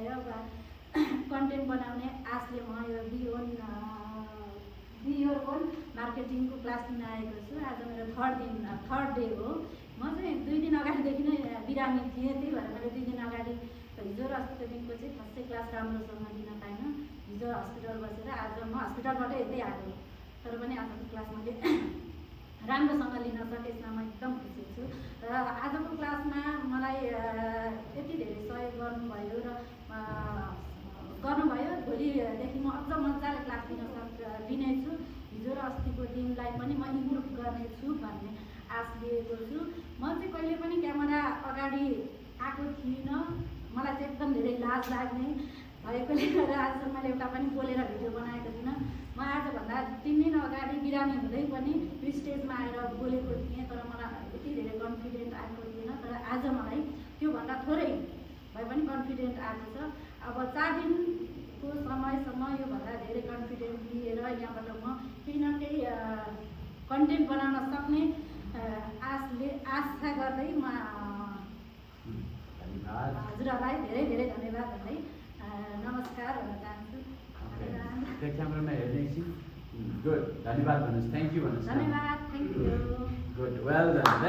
आएर वा कन्टेन्ट बनाउने आशले म यो बियोर ओन मार्केटिङको क्लास लिन आएको छु। आज मेरो थर्ड डे हो। म चाहिँ 2 दिन अगाडिदेखि नै बिरामी थिएँ, त्यही भएर मैले 2 दिन अगाडि हिजो र अस्तिको दिनको चाहिँ फर्स्टै क्लास राम्रोसँग लिन पाइनँ। हिजो हस्पिटल बसेर आज म हस्पिटलबाटै यतै आएको, तर पनि आजको क्लास मैले राम्रोसँग लिन सकेँ, म एकदम खुसी छु। र आजको क्लासमा मलाई यति धेरै सहयोग गर्नुभयो भोलिदेखि म अझ मजाले क्लास लिनेछु। हिजो र अस्तिको दिनलाई पनि म इम्प्रुभ गर्नेछु भन्ने आश लिएको छु। म चाहिँ कहिले पनि क्यामेरा अगाडि आएको थिइनँ, मलाई चाहिँ एकदम धेरै लाज लाग्ने भएकोले गर्दा आज मैले एउटा पनि बोलेर भिडियो बनाएको थिइनँ। म आजभन्दा 3 दिन अगाडि बिरामी हुँदै पनि यो स्टेजमा आएर बोलेको थिएँ, तर मलाई यति धेरै कन्फिडेन्ट आएको थिएन। तर आज मलाई त्योभन्दा थोरै भए पनि कन्फिडेन्ट आएको छ। अब 4 दिनको समयसम्म योभन्दा धेरै कन्फिडेन्ट लिएर यहाँबाट म केही न केही कन्टेन्ट बनाउन सक्ने आशा गर्दै म हजुरहरूलाई धेरै धेरै धन्यवाद भन्दै नमस्कार भन्न चाहन्छु। त्यो क्यामेरामा हेर्ने एकछिन गुड, धन्यवाद भन्नुहोस्, थ्याङ्क यू भन्नुहोस्। धन्यवाद, thank you. Good, well done.